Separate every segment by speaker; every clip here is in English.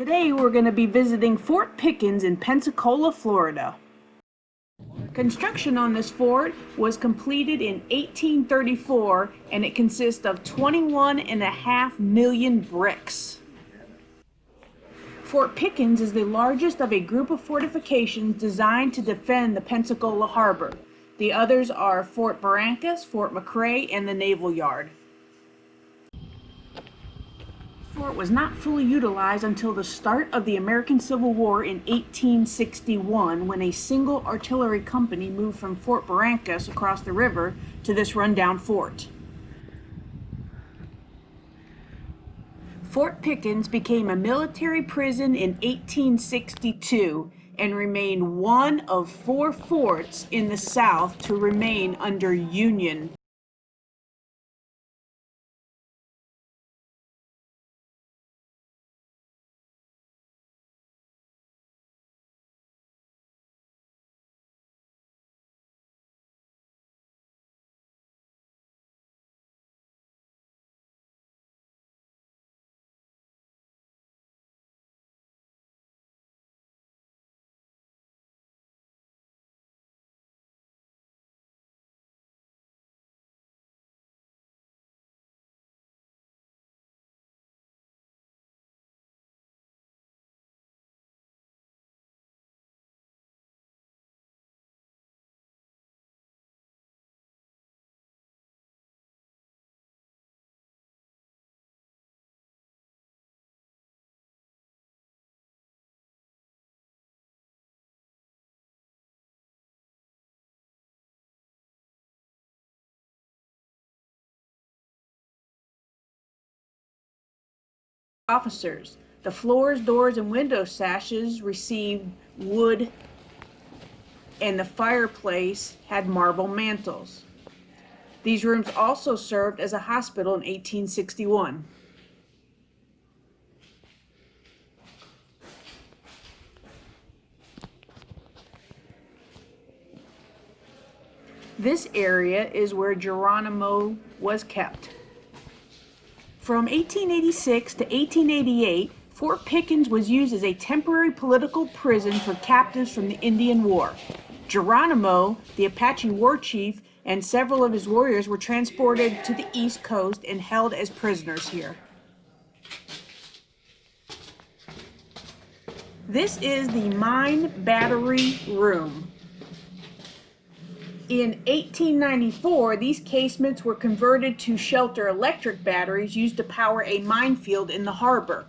Speaker 1: Today we're going to be visiting Fort Pickens in Pensacola, Florida. Construction on this fort was completed in 1834 and it consists of 21.5 million bricks. Fort Pickens is the largest of a group of fortifications designed to defend the Pensacola harbor. The others are Fort Barrancas, Fort McRae, and the Naval Yard. The fort was not fully utilized until the start of the American Civil War in 1861, when a single artillery company moved from Fort Barrancas across the river to this rundown fort. Fort Pickens became a military prison in 1862 and remained one of 4 forts in the South to remain under Union. Officers. The floors, doors, and window sashes received wood, and the fireplace had marble mantles. These rooms also served as a hospital in 1861. This area is where Geronimo was kept. From 1886 to 1888, Fort Pickens was used as a temporary political prison for captives from the Indian War. Geronimo, the Apache war chief, and several of his warriors were transported to the East Coast and held as prisoners here. This is the Mine Battery Room. In 1894, these casements were converted to shelter electric batteries used to power a minefield in the harbor.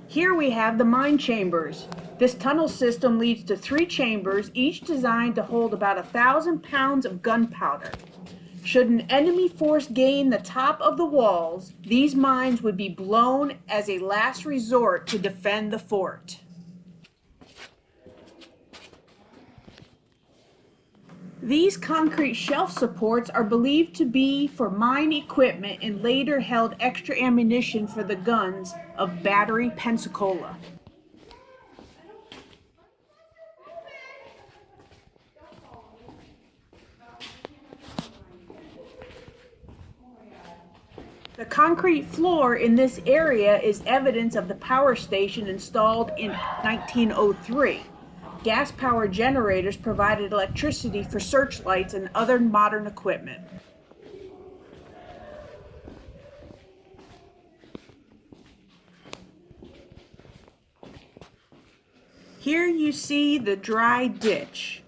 Speaker 1: Here we have the mine chambers. This tunnel system leads to 3 chambers, each designed to hold about 1,000 pounds of gunpowder. Should an enemy force gain the top of the walls, these mines would be blown as a last resort to defend the fort. These concrete shelf supports are believed to be for mine equipment and later held extra ammunition for the guns of Battery Pensacola. The concrete floor in this area is evidence of the power station installed in 1903. Gas-powered generators provided electricity for searchlights and other modern equipment. Here you see the dry ditch.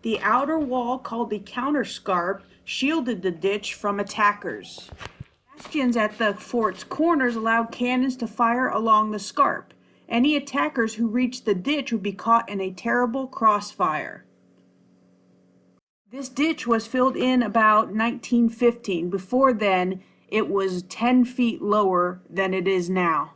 Speaker 1: The outer wall, called the counterscarp, shielded the ditch from attackers. Bastions at the fort's corners allowed cannons to fire along the scarp. Any attackers who reached the ditch would be caught in a terrible crossfire. This ditch was filled in about 1915. Before then, it was 10 feet lower than it is now.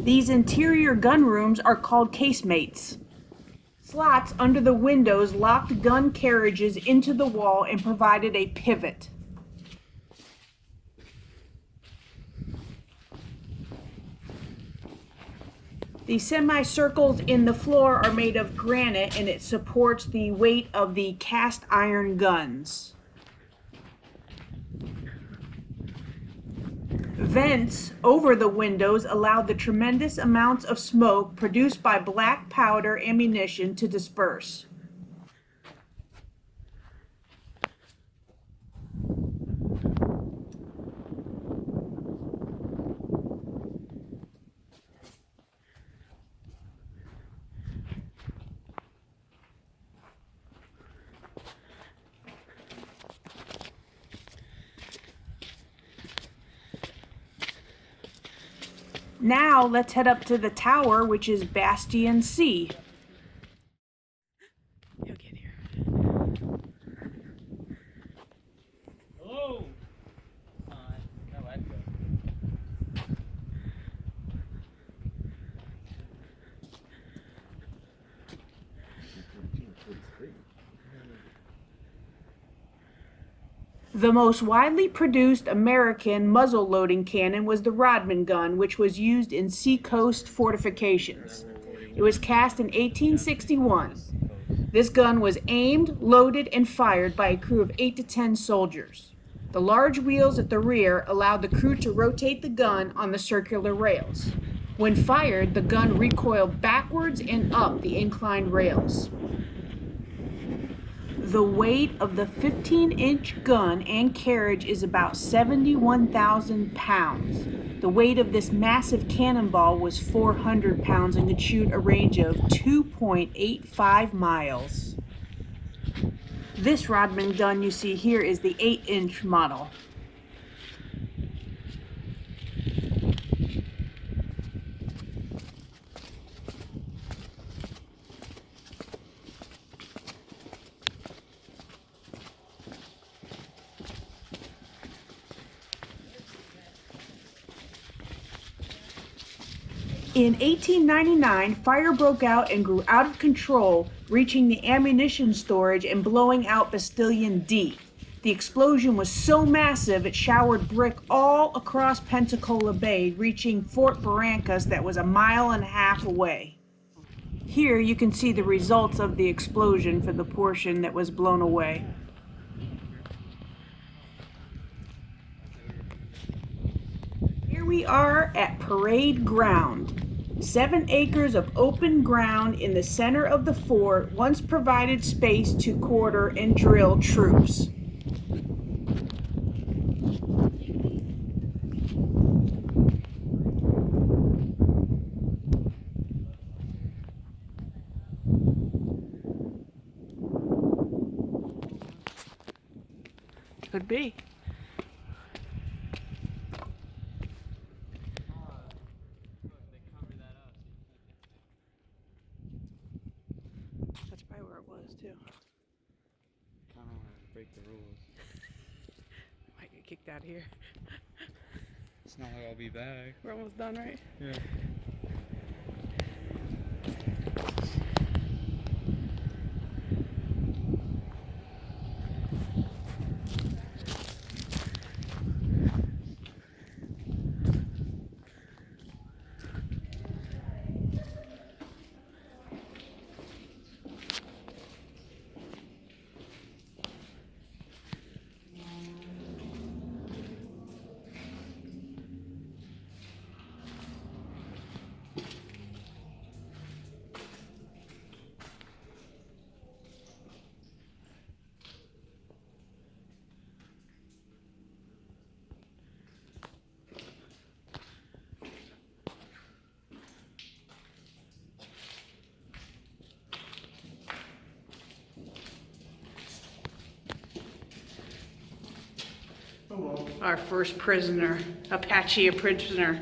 Speaker 1: These interior gun rooms are called casemates. Slots under the windows locked gun carriages into the wall and provided a pivot. The semicircles in the floor are made of granite and it supports the weight of the cast iron guns. Vents over the windows allowed the tremendous amounts of smoke produced by black powder ammunition to disperse. Now let's head up to the tower, which is Bastion C.
Speaker 2: You'll get here. Hello.
Speaker 1: The most widely produced American muzzle-loading cannon was the Rodman gun, which was used in seacoast fortifications. It was cast in 1861. This gun was aimed, loaded, and fired by a crew of 8 to 10 soldiers. The large wheels at the rear allowed the crew to rotate the gun on the circular rails. When fired, the gun recoiled backwards and up the inclined rails. The weight of the 15-inch gun and carriage is about 71,000 pounds. The weight of this massive cannonball was 400 pounds and could shoot a range of 2.85 miles. This Rodman gun you see here is the 8-inch model. In 1899, fire broke out and grew out of control, reaching the ammunition storage and blowing out Bastion D. The explosion was so massive it showered brick all across Pensacola Bay, reaching Fort Barrancas that was 1.5 miles away. Here you can see the results of the explosion for the portion that was blown away. Here we are at Parade Ground. 7 acres of open ground in the center of the fort once provided space to quarter and drill troops. Could be. That's probably where it was too.
Speaker 2: I don't want to break the rules.
Speaker 1: Might get kicked out of here.
Speaker 2: It's not like I'll be back.
Speaker 1: We're almost done, right?
Speaker 2: Yeah.
Speaker 1: Our first prisoner, Apache prisoner.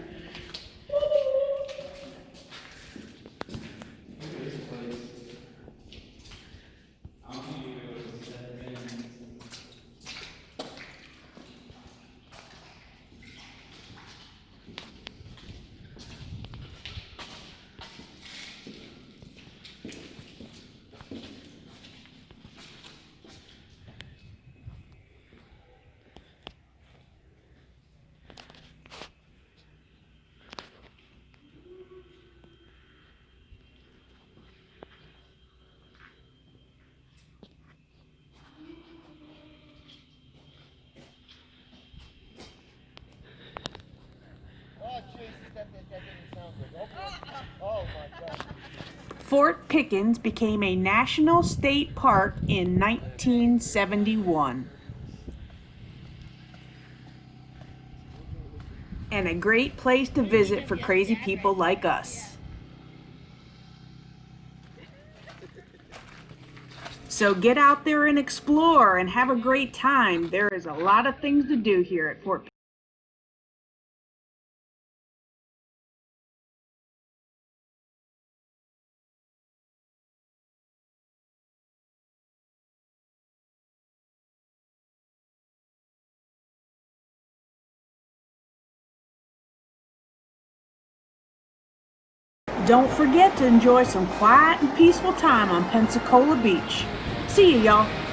Speaker 1: Fort Pickens became a national state park in 1971. And a great place to visit for crazy people like us. So get out there and explore and have a great time. There is a lot of things to do here at Fort Pickens. Don't forget to enjoy some quiet and peaceful time on Pensacola Beach. See you, y'all.